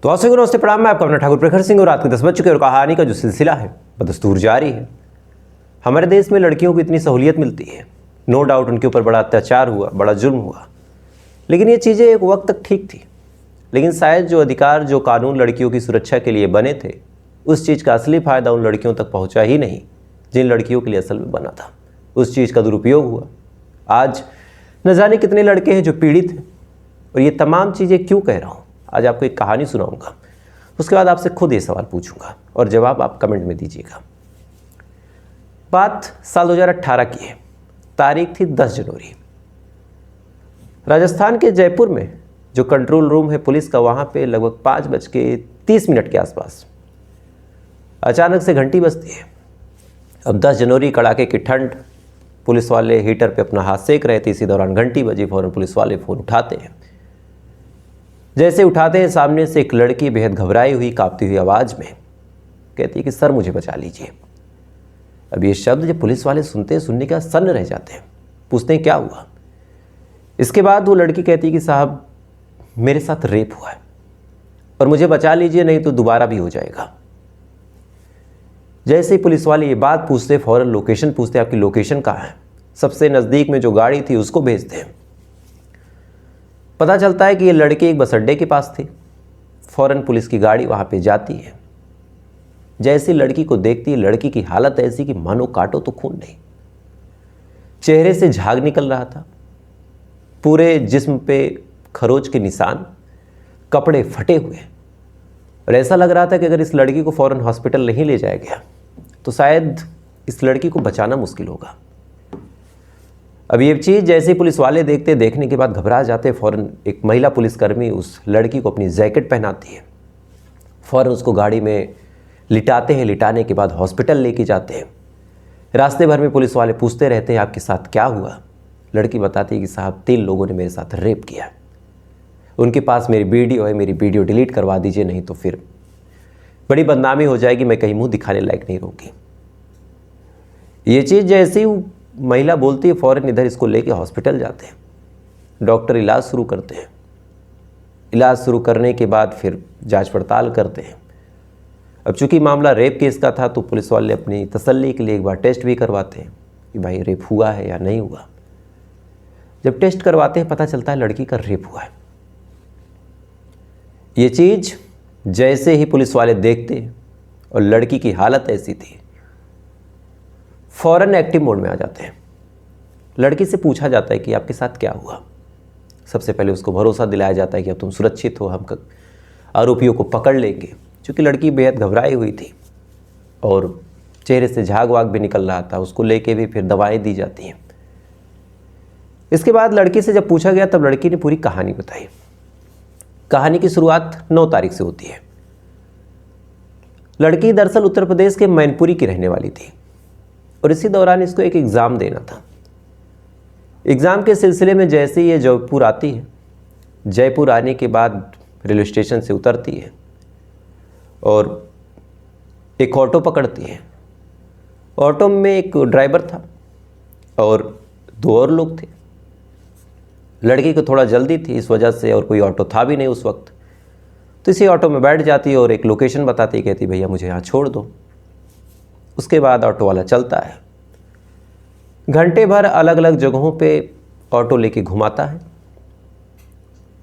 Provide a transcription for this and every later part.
तो आप सभी को नमस्ते प्रणाम। मैं आपका अपना ठाकुर प्रखर सिंह और रात के 10 बज चुके और कहानी का जो सिलसिला है बदस्तूर जारी है। हमारे देश में लड़कियों को इतनी सहूलियत मिलती है, नो डाउट उनके ऊपर बड़ा अत्याचार हुआ, बड़ा जुल्म हुआ, लेकिन ये चीज़ें एक वक्त तक ठीक थी। लेकिन शायद जो अधिकार, जो कानून लड़कियों की सुरक्षा के लिए बने थे, उस चीज़ का असली फ़ायदा उन लड़कियों तक पहुँचा ही नहीं जिन लड़कियों के लिए असल में बना था। उस चीज़ का दुरुपयोग हुआ। आज न जाने कितने लड़के हैं जो पीड़ित हैं। और ये तमाम चीज़ें क्यों कह रहा हूँ, आज आपको एक कहानी सुनाऊंगा, उसके बाद आपसे खुद ये सवाल पूछूंगा और जवाब आप कमेंट में दीजिएगा। बात साल 2018 की है, तारीख थी 10 जनवरी। राजस्थान के जयपुर में जो कंट्रोल रूम है पुलिस का, वहाँ पे लगभग 5:30 के आसपास अचानक से घंटी बजती है। अब 10 जनवरी, कड़ाके की ठंड, पुलिस वाले हीटर पे अपना हाथ सेक रहे थे। इसी दौरान घंटी बजी, फ़ौरन पुलिस वाले फ़ोन उठाते हैं। जैसे उठाते हैं, सामने से एक लड़की बेहद घबराई हुई, कांपती हुई आवाज़ में कहती है कि सर मुझे बचा लीजिए। अब ये शब्द जब पुलिस वाले सुनते हैं, सुनने के बाद सन्न रह जाते हैं, पूछते हैं क्या हुआ। इसके बाद वो लड़की कहती है कि साहब मेरे साथ रेप हुआ है और मुझे बचा लीजिए, नहीं तो दोबारा भी हो जाएगा। जैसे ही पुलिस वाले ये बात पूछते, फ़ौरन लोकेशन पूछते, आपकी लोकेशन कहाँ है। सबसे नज़दीक में जो गाड़ी थी उसको भेजते हैं। पता चलता है कि ये लड़की एक बस अड्डे के पास थी। फ़ौरन पुलिस की गाड़ी वहाँ पे जाती है। जैसी लड़की को देखती है, लड़की की हालत ऐसी कि मानो काटो तो खून नहीं। चेहरे से झाग निकल रहा था, पूरे जिस्म पे खरोच के निशान, कपड़े फटे हुए, और ऐसा लग रहा था कि अगर इस लड़की को फ़ौरन हॉस्पिटल नहीं ले जाया गया तो शायद इस लड़की को बचाना मुश्किल होगा। अब ये चीज़ जैसे पुलिस वाले देखते, देखने के बाद घबरा जाते। फ़ौरन एक महिला पुलिसकर्मी उस लड़की को अपनी जैकेट पहनाती है, फ़ौरन उसको गाड़ी में लिटाते हैं। लिटाने के बाद हॉस्पिटल लेके जाते हैं। रास्ते भर में पुलिस वाले पूछते रहते हैं आपके साथ क्या हुआ। लड़की बताती है कि साहब 3 लोगों ने मेरे साथ रेप किया। उनके पास मेरी वीडियो है, मेरी वीडियो डिलीट करवा दीजिए, नहीं तो फिर बड़ी बदनामी हो जाएगी, मैं कहीं मुंह दिखाने लायक नहीं रहूँगी। ये चीज़ जैसे ही महिला बोलती है, फ़ौरन इधर इसको लेके हॉस्पिटल जाते हैं। डॉक्टर इलाज शुरू करते हैं। इलाज शुरू करने के बाद फिर जांच पड़ताल करते हैं। अब चूंकि मामला रेप केस का था तो पुलिस वाले अपनी तसल्ली के लिए एक बार टेस्ट भी करवाते हैं कि भाई रेप हुआ है या नहीं हुआ। जब टेस्ट करवाते हैं पता चलता है लड़की का रेप हुआ है। ये चीज़ जैसे ही पुलिस वाले देखते हैं और लड़की की हालत ऐसी थी, फ़ौरन एक्टिव मोड में आ जाते हैं। लड़की से पूछा जाता है कि आपके साथ क्या हुआ। सबसे पहले उसको भरोसा दिलाया जाता है कि अब तुम सुरक्षित हो, हम आरोपियों को पकड़ लेंगे। चूँकि लड़की बेहद घबराई हुई थी और चेहरे से झाग वाग भी निकल रहा था, उसको लेके भी फिर दवाएं दी जाती हैं। इसके बाद लड़की से जब पूछा गया तब लड़की ने पूरी कहानी बताई। कहानी की शुरुआत 9 तारीख से होती है। लड़की दरअसल उत्तर प्रदेश के मैनपुरी की रहने वाली थी और इसी दौरान इसको एक एग्ज़ाम देना था। एग्ज़ाम के सिलसिले में जैसे ही ये जयपुर आती है, जयपुर आने के बाद रेलवे स्टेशन से उतरती है और एक ऑटो पकड़ती है। ऑटो में एक ड्राइवर था और 2 और लोग थे। लड़की को थोड़ा जल्दी थी इस वजह से, और कोई ऑटो था भी नहीं उस वक्त, तो इसी ऑटो में बैठ जाती है और एक लोकेशन बताती, कहती भैया मुझे यहाँ छोड़ दो। उसके बाद ऑटो वाला चलता है, घंटे भर अलग अलग जगहों पे ऑटो लेके घुमाता है।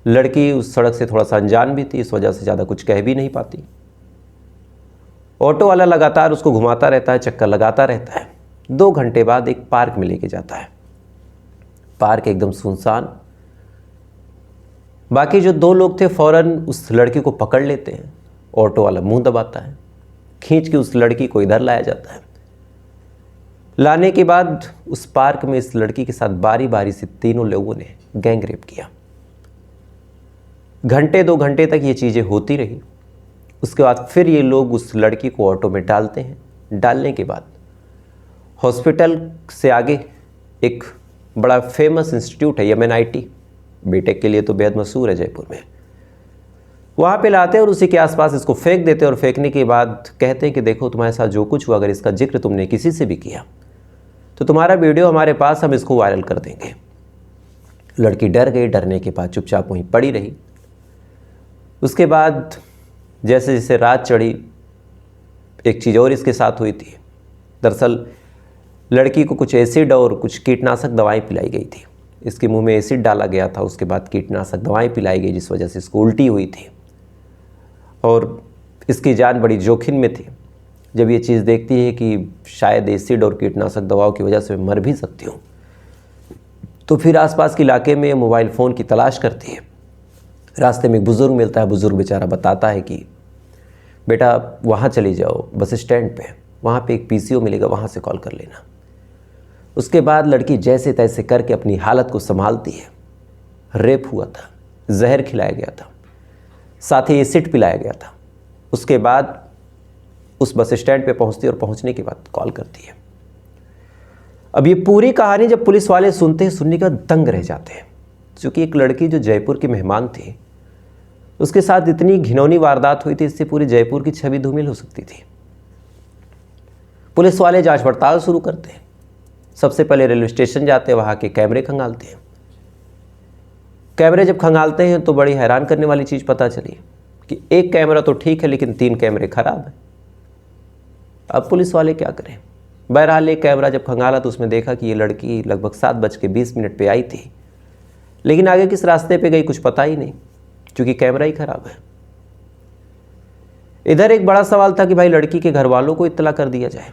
लड़की उस सड़क से थोड़ा सा अनजान भी थी, इस वजह से ज़्यादा कुछ कह भी नहीं पाती। ऑटो वाला लगातार उसको घुमाता रहता है, चक्कर लगाता रहता है। 2 घंटे बाद एक पार्क में लेके जाता है। पार्क एकदम सुनसान। बाकी जो 2 लोग थे फ़ौरन उस लड़की को पकड़ लेते हैं। ऑटो वाला मुंह दबाता है, खींच के उस लड़की को इधर लाया जाता है। लाने के बाद उस पार्क में इस लड़की के साथ बारी बारी से 3 लोगों ने गैंग रेप किया। घंटे 2 घंटे तक ये चीज़ें होती रही। उसके बाद फिर ये लोग उस लड़की को ऑटो में डालते हैं। डालने के बाद हॉस्पिटल से आगे एक बड़ा फेमस इंस्टीट्यूट है, MNIT, बीटेक के लिए तो बेहद मशहूर है जयपुर में। वहाँ पे लाते हैं और उसी के आसपास इसको फेंक देते हैं और फेंकने के बाद कहते हैं कि देखो तुम्हारे साथ जो कुछ हुआ, अगर इसका जिक्र तुमने किसी से भी किया तो तुम्हारा वीडियो हमारे पास, हम इसको वायरल कर देंगे। लड़की डर गई। डरने के बाद चुपचाप वहीं पड़ी रही। उसके बाद जैसे जैसे रात चढ़ी एक चीज़ और इसके साथ हुई थी। दरअसल लड़की को कुछ एसिड और कुछ कीटनाशक दवाएं पिलाई गई थी। इसके मुंह में एसिड डाला गया था, उसके बाद कीटनाशक दवाएं पिलाई गई जिस वजह से इसको उल्टी हुई थी और इसकी जान बड़ी जोखिम में थी। जब ये चीज़ देखती है कि शायद एसिड और कीटनाशक दवाओं की वजह से मैं मर भी सकती हूँ, तो फिर आसपास के इलाके में मोबाइल फ़ोन की तलाश करती है। रास्ते में एक बुज़ुर्ग मिलता है। बुज़ुर्ग बेचारा बताता है कि बेटा वहाँ चली जाओ बस स्टैंड पे, वहाँ पे एक पीसीओ मिलेगा, वहाँ से कॉल कर लेना। उसके बाद लड़की जैसे तैसे करके अपनी हालत को संभालती है। रेप हुआ था, जहर खिलाया गया था, साथ ही एसिड पिलाया गया था। उसके बाद उस बस स्टैंड पे पहुंचती है और पहुंचने के बाद कॉल करती है। अब ये पूरी कहानी जब पुलिस वाले सुनते हैं, सुनने का दंग रह जाते हैं, क्योंकि एक लड़की जो जयपुर की मेहमान थी, उसके साथ इतनी घिनौनी वारदात हुई थी, इससे पूरी जयपुर की छवि धूमिल हो सकती थी। पुलिस वाले जांच पड़ताल शुरू करते हैं। सबसे पहले रेलवे स्टेशन जाते हैं, वहाँ के कैमरे खंगालते हैं। कैमरे जब खंगालते हैं तो बड़ी हैरान करने वाली चीज़ पता चली कि एक कैमरा तो ठीक है लेकिन 3 कैमरे खराब हैं। अब पुलिस वाले क्या करें? बहरहाल एक कैमरा जब खंगाला तो उसमें देखा कि ये लड़की लगभग 7:20 पे आई थी, लेकिन आगे किस रास्ते पे गई कुछ पता ही नहीं, क्योंकि कैमरा ही खराब है। इधर एक बड़ा सवाल था कि भाई लड़की के घर वालों को इत्तला कर दिया जाए,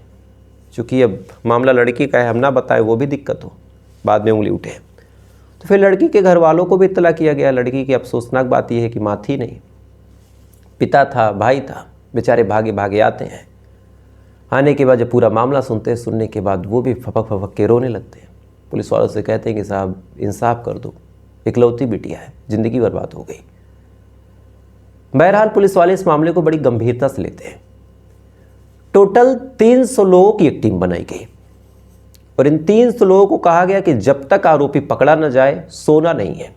क्योंकि अब मामला लड़की का है, हम ना बताए वो भी दिक्कत हो, बाद में उंगली उठे। तो फिर लड़की के घर वालों को भी इत्तला किया गया। लड़की की अफसोसनाक बात यह है कि माँ थी नहीं, पिता था, भाई था, बेचारे भागे भागे आते हैं। आने के बाद जब पूरा मामला सुनते हैं, सुनने के बाद वो भी फपक फपक के रोने लगते हैं। पुलिस वालों से कहते हैं कि साहब इंसाफ कर दो, इकलौती बिटिया है, ज़िंदगी बर्बाद हो गई। बहरहाल पुलिस वाले इस मामले को बड़ी गंभीरता से लेते हैं। टोटल 300 लोगों की एक टीम बनाई गई और इन 300 लोगों को कहा गया कि जब तक आरोपी पकड़ा न जाए सोना नहीं है।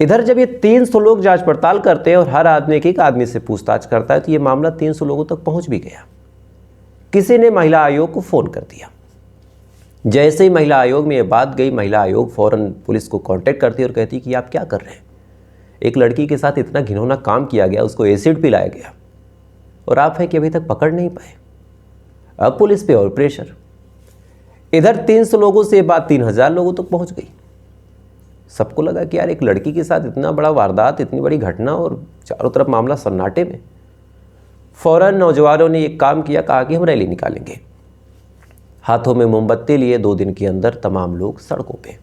इधर जब ये 300 लोग जांच पड़ताल करते हैं और हर आदमी एक आदमी से पूछताछ करता है, तो ये मामला 300 लोगों तक पहुंच भी गया। किसी ने महिला आयोग को फ़ोन कर दिया। जैसे ही महिला आयोग में ये बात गई, महिला आयोग फ़ौरन पुलिस को कांटेक्ट करती है और कहती कि आप क्या कर रहे हैं? एक लड़की के साथ इतना घिनौना काम किया गया, उसको एसिड पिलाया गया और आप हैं कि अभी तक पकड़ नहीं पाए। अब पुलिस पे और प्रेशर। इधर 300 लोगों से ये बात 3000 लोगों तक पहुंच गई। सबको लगा कि यार एक लड़की के साथ इतना बड़ा वारदात, इतनी बड़ी घटना और चारों तरफ मामला सन्नाटे में। फ़ौरन नौजवानों ने एक काम किया, कहा कि हम रैली निकालेंगे। हाथों में मोमबत्ती लिए 2 दिन के अंदर तमाम लोग सड़कों पे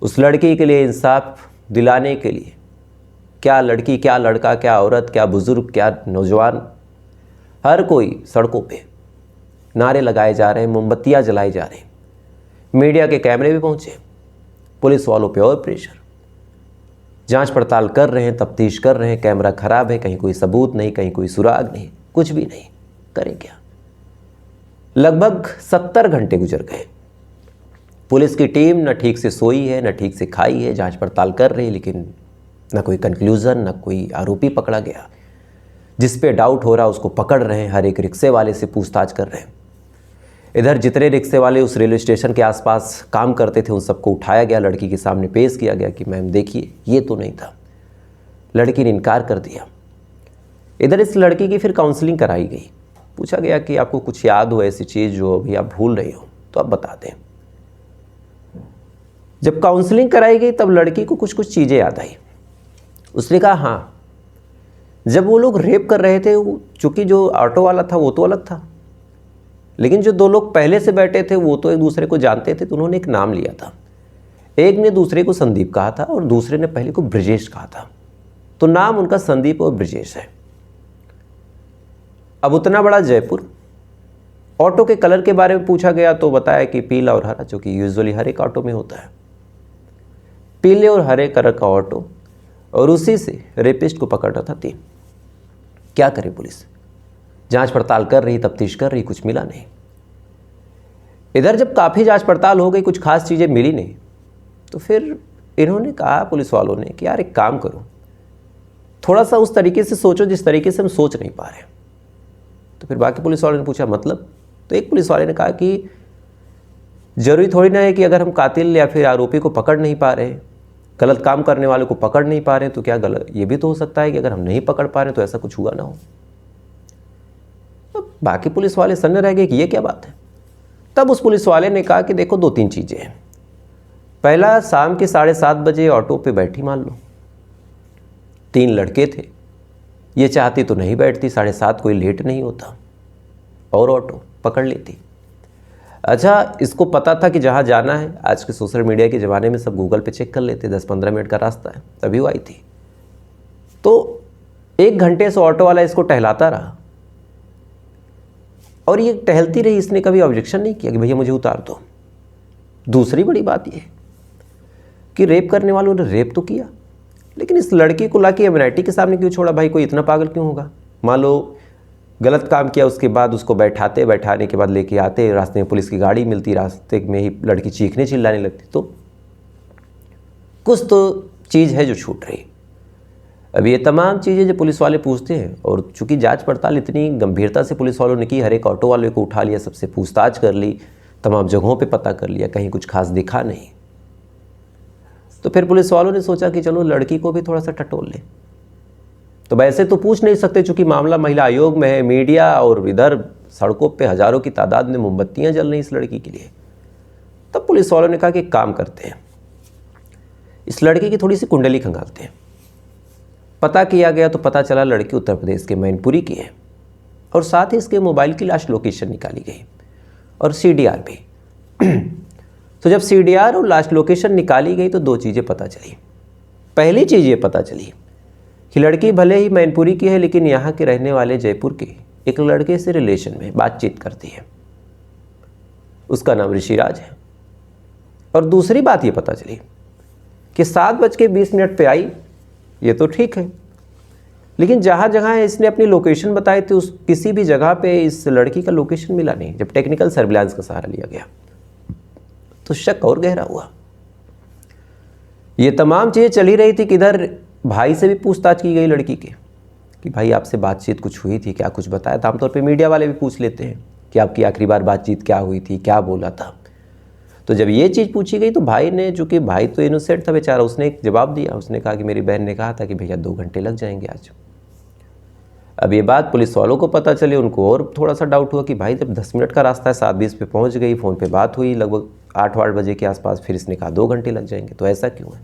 उस लड़की के लिए इंसाफ दिलाने के लिए। क्या लड़की, क्या लड़का, क्या औरत, क्या बुजुर्ग, क्या नौजवान, हर कोई सड़कों पे नारे लगाए जा रहे हैं, मोमबत्तियाँ जलाई जा रही। मीडिया के कैमरे भी पहुँचे, पुलिस वालों पे और प्रेशर। जांच पड़ताल कर रहे हैं, तफ्तीश कर रहे हैं, कैमरा खराब है, कहीं कोई सबूत नहीं, कहीं कोई सुराग नहीं, कुछ भी नहीं, करें क्या? लगभग 70 घंटे गुजर गए। पुलिस की टीम न ठीक से सोई है, न ठीक से खाई है, जांच पड़ताल कर रही है, लेकिन न कोई कंक्लूजन, न कोई आरोपी पकड़ा गया। जिस पे डाउट हो रहा उसको पकड़ रहे हैं, हर एक रिक्शे वाले से पूछताछ कर रहे हैं। इधर जितने रिक्शे वाले उस रेलवे स्टेशन के आसपास काम करते थे, उन सबको उठाया गया, लड़की के सामने पेश किया गया कि मैम देखिए ये तो नहीं था। लड़की ने इनकार कर दिया। इधर इस लड़की की फिर काउंसलिंग कराई गई। पूछा गया कि आपको कुछ याद हो ऐसी चीज़ जो अभी आप भूल रही हो तो आप बता दें। जब काउंसलिंग कराई गई तब लड़की को कुछ कुछ चीज़ें याद आई। उसने कहा हाँ, जब वो लोग रेप कर रहे थे, चूँकि जो ऑटो वाला था वो तो अलग था, लेकिन जो 2 लोग पहले से बैठे थे वो तो एक दूसरे को जानते थे, तो उन्होंने एक नाम लिया था। एक ने दूसरे को संदीप कहा था और दूसरे ने पहले को ब्रिजेश कहा था, तो नाम उनका संदीप और ब्रिजेश है। अब उतना बड़ा जयपुर, ऑटो के कलर के बारे में पूछा गया तो बताया कि पीला और हरा, जो कि यूजुअली हर एक ऑटो में होता है। पीले और हरे कलर का ऑटो, और उसी से रेपिस्ट को पकड़ रहा था 3। क्या करे पुलिस? जांच पड़ताल कर रही, तफ्तीश कर रही, कुछ मिला नहीं। इधर जब काफ़ी जांच पड़ताल हो गई, कुछ खास चीज़ें मिली नहीं, तो फिर इन्होंने कहा पुलिस वालों ने कि यार एक काम करो, थोड़ा सा उस तरीके से सोचो जिस तरीके से हम सोच नहीं पा रहे। तो फिर बाकी पुलिस वालों ने पूछा मतलब? तो एक पुलिस वाले ने कहा कि ज़रूरी थोड़ी ना है कि अगर हम कातिल या फिर आरोपी को पकड़ नहीं पा रहे गलत काम करने वाले को पकड़ नहीं पा रहे हैं तो क्या गलत, ये भी तो हो सकता है कि अगर हम नहीं पकड़ पा रहे तो ऐसा कुछ हुआ ना हो। तो बाकी पुलिस वाले सन्न रह गए कि ये क्या बात है। तब उस पुलिस वाले ने कहा कि देखो 2-3 चीज़ें हैं। पहला, शाम के 7:30 बजे ऑटो पे बैठी मान लो, 3 लड़के थे, ये चाहती तो नहीं बैठती, 7:30 कोई लेट नहीं होता और ऑटो पकड़ लेती। अच्छा, इसको पता था कि जहाँ जाना है, आज के सोशल मीडिया के ज़माने में सब गूगल पे चेक कर लेते, 10-15 मिनट का रास्ता है, तभी वो आई थी। तो 1 घंटे से ऑटो वाला इसको टहलाता रहा और ये टहलती रही, इसने कभी ऑब्जेक्शन नहीं किया कि भैया मुझे उतार दो। दूसरी बड़ी बात ये कि रेप करने वालों ने रेप तो किया, लेकिन इस लड़की को लाके एमएनआईटी के सामने क्यों छोड़ा? भाई कोई इतना पागल क्यों होगा? मान लो गलत काम किया, उसके बाद उसको बैठाने के बाद लेके आते, रास्ते में पुलिस की गाड़ी मिलती, रास्ते में ही लड़की चीखने चिल्लाने लगती, तो कुछ तो चीज़ है जो छूट रही। अब ये तमाम चीज़ें जो पुलिस वाले पूछते हैं, और चूंकि जांच पड़ताल इतनी गंभीरता से पुलिस वालों ने की, हर एक ऑटो वाले को उठा लिया, सबसे पूछताछ कर ली, तमाम जगहों पे पता कर लिया, कहीं कुछ खास दिखा नहीं, तो फिर पुलिस वालों ने सोचा कि चलो लड़की को भी थोड़ा सा टटोल ले। तो वैसे तो पूछ नहीं सकते चूंकि मामला महिला आयोग में है, मीडिया और इधर सड़कों पे हज़ारों की तादाद में मोमबत्तियाँ जल रही इस लड़की के लिए। तब पुलिस वालों ने कहा कि काम करते हैं, इस लड़की की थोड़ी सी कुंडली खंगालते हैं। पता किया गया तो पता चला लड़की उत्तर प्रदेश के मैनपुरी की है, और साथ ही इसके मोबाइल की लास्ट लोकेशन निकाली गई और CDR भी। तो जब CDR और लास्ट लोकेशन निकाली गई तो 2 चीज़ें पता चली। पहली चीज़ ये पता चली कि लड़की भले ही मैनपुरी की है, लेकिन यहाँ के रहने वाले जयपुर के एक लड़के से रिलेशन में बातचीत करती है, उसका नाम ऋषिराज है। और दूसरी बात ये पता चली कि 7:20 पे आई, ये तो ठीक है, लेकिन जहाँ जहाँ इसने अपनी लोकेशन बताई थी उस किसी भी जगह पे इस लड़की का लोकेशन मिला नहीं। जब टेक्निकल सर्विलांस का सहारा लिया गया तो शक और गहरा हुआ। ये तमाम चीज़ें चली रही थी कि इधर भाई से भी पूछताछ की गई लड़की के कि भाई आपसे बातचीत कुछ हुई थी क्या, कुछ बताया था? आमतौर पे मीडिया वाले भी पूछ लेते हैं कि आपकी आखिरी बार बातचीत क्या हुई थी, क्या बोला था। तो जब ये चीज़ पूछी गई तो भाई ने, चूँकि भाई तो इनोसेंट था बेचारा, उसने एक जवाब दिया। उसने कहा कि मेरी बहन ने कहा था कि भैया 2 घंटे लग जाएंगे आज। अब ये बात पुलिस वालों को पता चली, उनको और थोड़ा सा डाउट हुआ कि भाई जब 10 मिनट का रास्ता है, 7:20 पे पहुंच गई, फ़ोन पे बात हुई लगभग 8 बजे के आसपास, फिर इसने कहा 2 घंटे लग जाएंगे, तो ऐसा क्यों है?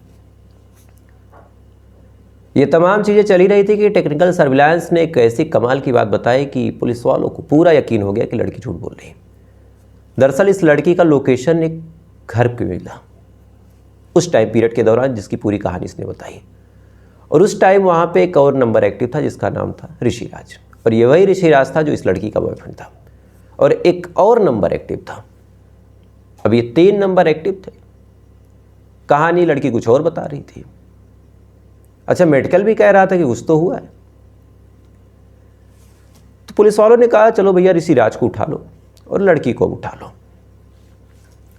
ये तमाम चीज़ें चली रही थी कि टेक्निकल सर्विलांस ने एक ऐसी कमाल की बात बताई कि पुलिस वालों को पूरा यकीन हो गया कि लड़की झूठ बोल रही है। दरअसल इस लड़की का लोकेशन एक घर पे मिला उस टाइम पीरियड के दौरान जिसकी पूरी कहानी इसने बताई, और उस टाइम वहाँ पे एक और नंबर एक्टिव था जिसका नाम था ऋषिराज, और ये वही ऋषिराज था जो इस लड़की का बॉयफ्रेंड था, और एक और नंबर एक्टिव था। अब ये 3 नंबर एक्टिव थे। कहानी लड़की कुछ और बता रही थी। अच्छा, मेडिकल भी कह रहा था कि कुछ तो हुआ है। तो पुलिस वालों ने कहा चलो भैया ऋषिराज को उठा लो और लड़की को उठा लो।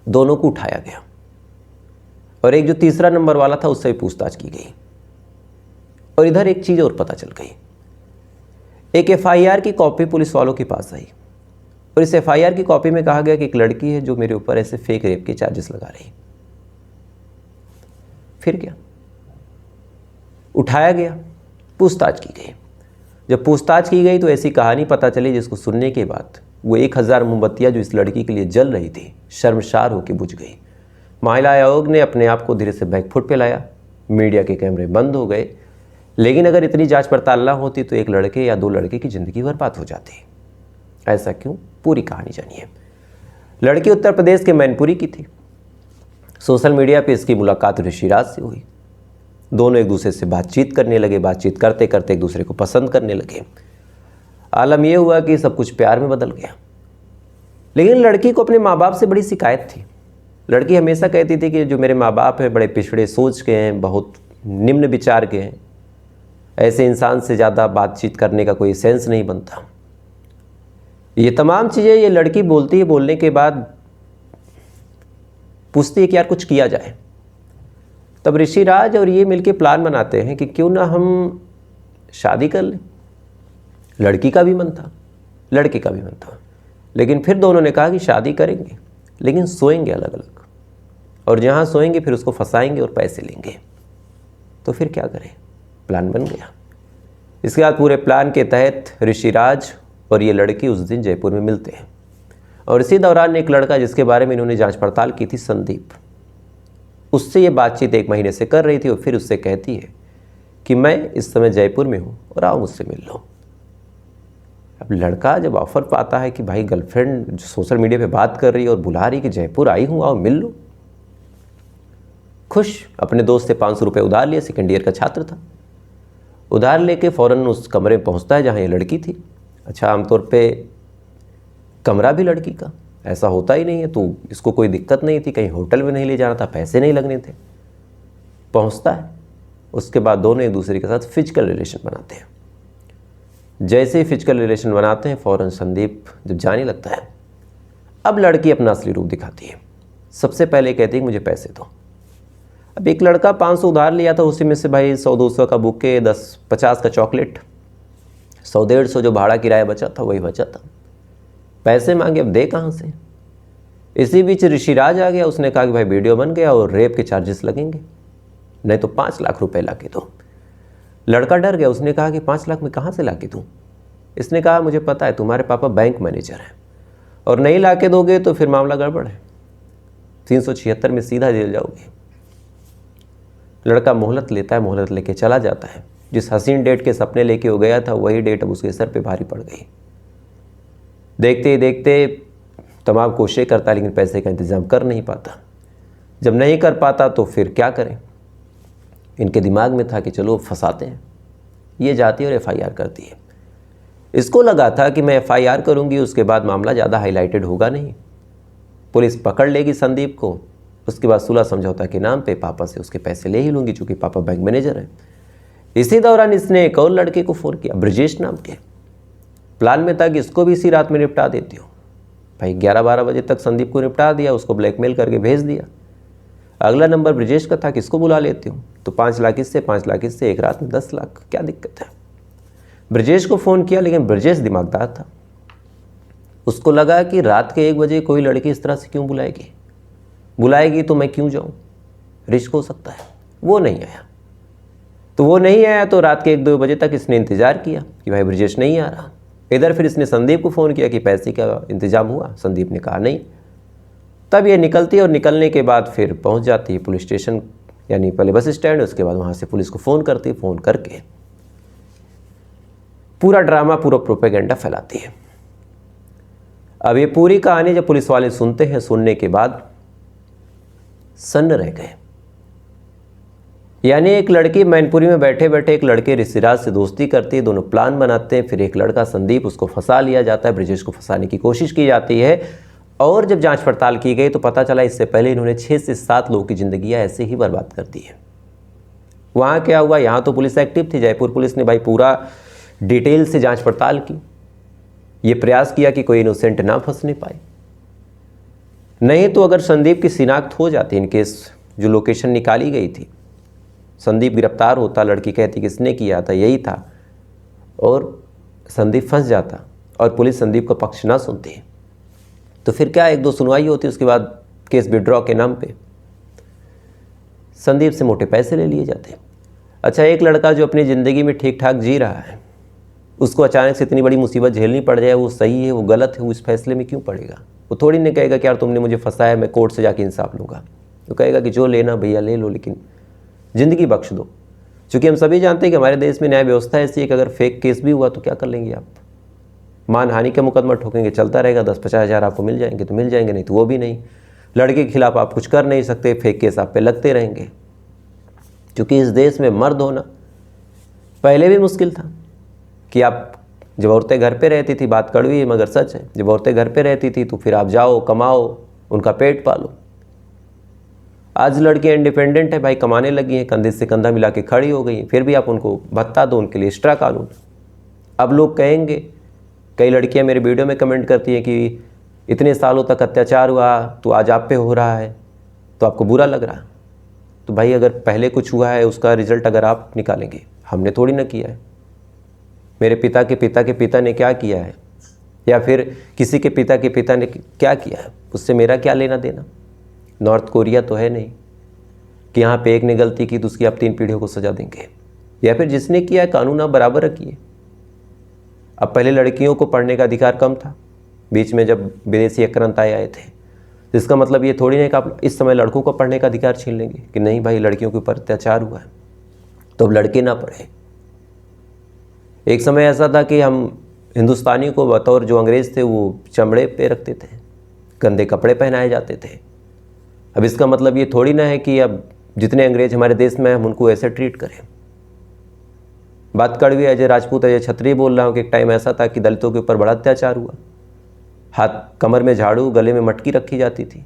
दोनों को उठाया गया और एक जो तीसरा नंबर वाला था उससे भी पूछताछ की गई। और इधर एक चीज़ और पता चल गई, एक FIR की कॉपी पुलिस वालों के पास आई, और इस FIR की कॉपी में कहा गया कि एक लड़की है जो मेरे ऊपर ऐसे फेक रेप के चार्जेस लगा रही। फिर क्या, उठाया गया, पूछताछ की गई। जब पूछताछ की गई तो ऐसी कहानी पता चली जिसको सुनने के बाद वो 1000 मोमबत्तियाँ जो इस लड़की के लिए जल रही थी शर्मसार होकर बुझ गई। महिला आयोग ने अपने आप को धीरे से बैकफुट पे लाया, मीडिया के कैमरे बंद हो गए, लेकिन अगर इतनी जांच पड़ताल ना होती तो एक लड़के या 2 लड़के की ज़िंदगी बर्बाद हो जाती। ऐसा क्यों, पूरी कहानी जानिए। लड़की उत्तर प्रदेश के मैनपुरी की थी। सोशल मीडिया पे इसकी मुलाकात ऋषिराज से हुई। दोनों एक दूसरे से बातचीत करने लगे, बातचीत करते करते एक दूसरे को पसंद करने लगे। आलम यह हुआ कि सब कुछ प्यार में बदल गया। लेकिन लड़की को अपने माँ बाप से बड़ी शिकायत थी। लड़की हमेशा कहती थी कि जो मेरे माँ बाप हैं बड़े पिछड़े सोच के हैं, बहुत निम्न विचार के हैं, ऐसे इंसान से ज़्यादा बातचीत करने का कोई सेंस नहीं बनता। ये तमाम चीज़ें ये लड़की बोलती है। बोलने के बाद पूछती है कि यार कुछ किया जाए। तब ऋषिराज और ये मिलके प्लान बनाते हैं कि क्यों ना हम शादी कर लें। लड़की का भी मन था, लड़के का भी मन था, लेकिन फिर दोनों ने कहा कि शादी करेंगे लेकिन सोएंगे अलग अलग, और जहाँ सोएंगे फिर उसको फंसाएंगे और पैसे लेंगे। तो फिर क्या करें, प्लान बन गया। इसके बाद पूरे प्लान के तहत ऋषिराज और ये लड़की उस दिन जयपुर में मिलते हैं और इसी दौरान एक लड़का जिसके बारे में इन्होंने जांच पड़ताल की थी, संदीप, उससे ये बातचीत 1 महीने से कर रही थी और फिर उससे कहती है कि मैं इस समय जयपुर में हूँ और आओ मुझसे मिल लो। अब लड़का जब ऑफर पाता है कि भाई गर्लफ्रेंड जो सोशल मीडिया पे बात कर रही है और बुला रही है कि जयपुर आई हूँ, आओ मिल लो, खुश। अपने दोस्त से 500 रुपये उधार लिए, सेकेंड ईयर का छात्र था। उधार लेके फ़ौरन उस कमरे में पहुँचता है जहाँ ये लड़की थी। अच्छा, आमतौर पे कमरा भी लड़की का ऐसा होता ही नहीं है, तो इसको कोई दिक्कत नहीं थी, कहीं होटल में नहीं ले जाना था, पैसे नहीं लगने थे। पहुँचता है, उसके बाद दोनों एक दूसरे के साथ फिजिकल रिलेशन बनाते हैं। जैसे ही फिजिकल रिलेशन बनाते हैं फ़ौरन संदीप जब जाने लगता है, अब लड़की अपना असली रूप दिखाती है। सबसे पहले कहती है मुझे पैसे दो। अब एक लड़का 500 उधार लिया था, उसी में से भाई 100-200 का बुके, 10-50 का चॉकलेट, 100-150 जो भाड़ा किराया बचा था वही बचा था। पैसे मांगे, अब दे कहाँ से। इसी बीच ऋषिराज आ गया, उसने कहा कि भाई वीडियो बन गया और रेप के चार्जेस लगेंगे, नहीं तो 5 लाख रुपए ला के दो। लड़का डर गया, उसने कहा कि 5 लाख में कहाँ से ला के दूँ। इसने कहा मुझे पता है तुम्हारे पापा बैंक मैनेजर हैं और नहीं ला के दोगे तो फिर मामला गड़बड़ है, 376 में सीधा जेल जाओगे। लड़का मोहलत लेता है, मोहलत लेके चला जाता है। जिस हसीन डेट के सपने लेके हो गया था वही डेट अब उसके सर पे भारी पड़ गई। देखते ही देखते तमाम कोशिशें करता है लेकिन पैसे का इंतज़ाम कर नहीं पाता। जब नहीं कर पाता तो फिर क्या करें। इनके दिमाग में था कि चलो फंसाते हैं। ये जाती है और FIR करती है। इसको लगा था कि मैं FIR करूंगी, उसके बाद मामला ज़्यादा हाईलाइटेड होगा नहीं, पुलिस पकड़ लेगी संदीप को, उसके बाद सुलह समझौता के नाम पे पापा से उसके पैसे ले ही लूँगी चूँकि पापा बैंक मैनेजर हैं। इसी दौरान इसने एक और लड़के को फ़ोन किया, ब्रजेश नाम के। प्लान में था कि इसको भी इसी रात में निपटा देती हूँ। भाई 11-12 बजे तक संदीप को निपटा दिया, उसको ब्लैकमेल करके भेज दिया। अगला नंबर ब्रजेश का था कि इसको बुला लेती हूँ, तो 5 लाख इससे, 5 लाख इससे, एक रात में 10 लाख, क्या दिक्कत है। ब्रजेश को फ़ोन किया लेकिन ब्रजेश दिमागदार था। उसको लगा कि रात के 1 बजे कोई लड़की इस तरह से क्यों बुलाएगी तो मैं क्यों जाऊँ, रिस्क हो सकता है। वो नहीं आया तो रात के 1-2 बजे तक इसने इंतज़ार किया कि भाई ब्रजेश नहीं आ रहा। इधर फिर इसने संदीप को फ़ोन किया कि पैसे का इंतज़ाम हुआ। संदीप ने कहा नहीं। तब ये निकलती है और निकलने के बाद फिर पहुंच जाती है पुलिस स्टेशन, यानी पहले बस स्टैंड, उसके बाद वहाँ से पुलिस को फ़ोन करती है। फ़ोन करके पूरा ड्रामा, पूरा प्रोपेगेंडा फैलाती है। अब ये पूरी कहानी जब पुलिस वाले सुनते हैं, सुनने के बाद सन्न रह गए। यानी एक लड़की मैनपुरी में बैठे बैठे एक लड़के ऋषिराज से दोस्ती करती है, दोनों प्लान बनाते हैं। फिर एक लड़का संदीप, उसको फंसा लिया जाता है, ब्रजेश को फंसाने की कोशिश की जाती है। और जब जांच पड़ताल की गई तो पता चला इससे पहले इन्होंने 6 से 7 लोगों की ज़िंदगियाँ ऐसे ही बर्बाद कर दी है। वहाँ क्या हुआ, यहाँ तो पुलिस एक्टिव थी, जयपुर पुलिस ने भाई पूरा डिटेल से जांच पड़ताल की। ये प्रयास किया कि कोई इनोसेंट ना फंसने पाए, नहीं तो अगर संदीप की शिनाख्त हो जाती, इनकेस जो लोकेशन निकाली गई थी, संदीप गिरफ्तार होता, लड़की कहती किसने किया था, यही था, और संदीप फंस जाता और पुलिस संदीप का पक्ष ना सुनती, तो फिर क्या 1-2 सुनवाई होती, उसके बाद केस विड्रॉ के नाम पे संदीप से मोटे पैसे ले लिए जाते। अच्छा, एक लड़का जो अपनी ज़िंदगी में ठीक ठाक जी रहा है, उसको अचानक से इतनी बड़ी मुसीबत झेलनी पड़ जाए, वो सही है वो गलत है, वो इस फैसले में क्यों पड़ेगा। वो थोड़ी नहीं कहेगा कि यार तुमने मुझे फंसाया, मैं कोर्ट से जाके इंसाफ लूँगा। तो कहेगा कि जो लेना भैया ले लो, लेकिन ज़िंदगी बख्श दो। क्योंकि हम सभी जानते हैं कि हमारे देश में न्याय व्यवस्था ऐसी है कि अगर फेक केस भी हुआ तो क्या कर लेंगे आप, मानहानि का मुकदमा ठोकेंगे, चलता रहेगा, 10-50 हज़ार आपको मिल जाएंगे तो मिल जाएंगे, नहीं तो वो भी नहीं। लड़के के खिलाफ आप कुछ कर नहीं सकते, फेक केस आप पे लगते रहेंगे। क्योंकि इस देश में मर्द होना पहले भी मुश्किल था कि आप, जब औरतें घर पे रहती थी, बात कड़वी है मगर सच है, जब औरतें घर पे रहती थी तो फिर आप जाओ कमाओ, उनका पेट पालो। आज लड़कियाँ इंडिपेंडेंट है भाई, कमाने लगी हैं, कंधे से कंधा मिला के खड़ी हो गई हैं, फिर भी आप उनको भत्ता दो, उनके लिए एक्स्ट्रा कानून। अब लोग कहेंगे, कई लड़कियां मेरे वीडियो में कमेंट करती हैं कि इतने सालों तक अत्याचार हुआ तो आज आप पे हो रहा है तो आपको बुरा लग रहा है। तो भाई अगर पहले कुछ हुआ है उसका रिजल्ट अगर आप निकालेंगे, हमने थोड़ी ना किया है, मेरे पिता के पिता के पिता ने क्या किया है, या फिर किसी के पिता ने क्या किया है, उससे मेरा क्या लेना देना। नॉर्थ कोरिया तो है नहीं। कि यहाँ पे एक ने गलती की तो उसकी आप 3 पीढ़ियों को सजा देंगे, या फिर जिसने किया है कानून आप बराबर रखिए। अब पहले लड़कियों को पढ़ने का अधिकार कम था, बीच में जब विदेशी आक्रांत आए थे, तो इसका मतलब ये थोड़ी नहीं कि आप इस समय लड़कों को पढ़ने का अधिकार छीन लेंगे कि नहीं भाई लड़कियों के ऊपर अत्याचार हुआ है तो अब लड़के ना पढ़े। एक समय ऐसा था कि हम हिंदुस्तानी को बतौर जो अंग्रेज़ थे वो चमड़े पे रखते थे, गंदे कपड़े पहनाए जाते थे। अब इसका मतलब ये थोड़ी ना है कि अब जितने अंग्रेज हमारे देश में हम उनको ऐसे ट्रीट करें। बात कड़वी अजय राजपूत अजय छत्री बोल रहा हूँ कि एक टाइम ऐसा था कि दलितों के ऊपर बड़ा अत्याचार हुआ, हाथ कमर में झाड़ू गले में मटकी रखी जाती थी।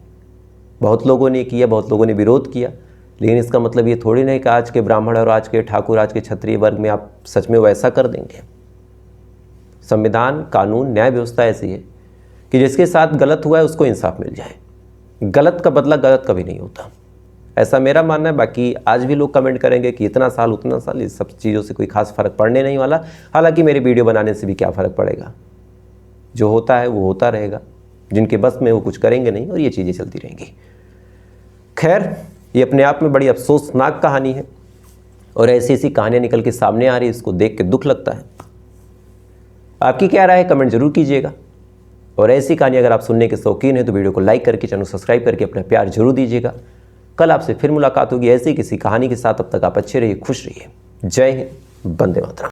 बहुत लोगों ने किया, बहुत लोगों ने विरोध किया, लेकिन इसका मतलब ये थोड़ी नहीं कि आज के ब्राह्मण और आज के ठाकुर आज के क्षत्रिय वर्ग में आप सच में वैसा कर देंगे। संविधान कानून न्याय व्यवस्था ऐसी है कि जिसके साथ गलत हुआ है उसको इंसाफ मिल जाए, गलत का बदला गलत कभी नहीं होता, ऐसा मेरा मानना है। बाकी आज भी लोग कमेंट करेंगे कि इतना साल उतना साल, इस सब चीज़ों से कोई खास फ़र्क पड़ने नहीं वाला। हालांकि मेरे वीडियो बनाने से भी क्या फ़र्क पड़ेगा, जो होता है वो होता रहेगा, जिनके बस में वो कुछ करेंगे नहीं और ये चीज़ें चलती रहेंगी। खैर, ये अपने आप में बड़ी अफसोसनाक कहानी है और ऐसी ऐसी कहानियाँ निकल के सामने आ रही है, इसको देख के दुख लगता है। आपकी क्या राय है कमेंट जरूर कीजिएगा, और ऐसी कहानी अगर आप सुनने के शौकीन हैं तो वीडियो को लाइक करके चैनल सब्सक्राइब करके अपना प्यार जरूर दीजिएगा। कल आपसे फिर मुलाकात होगी ऐसी किसी कहानी के साथ, तब तक आप अच्छे रहिए, खुश रहिए। जय हिंद, वंदे मातरम।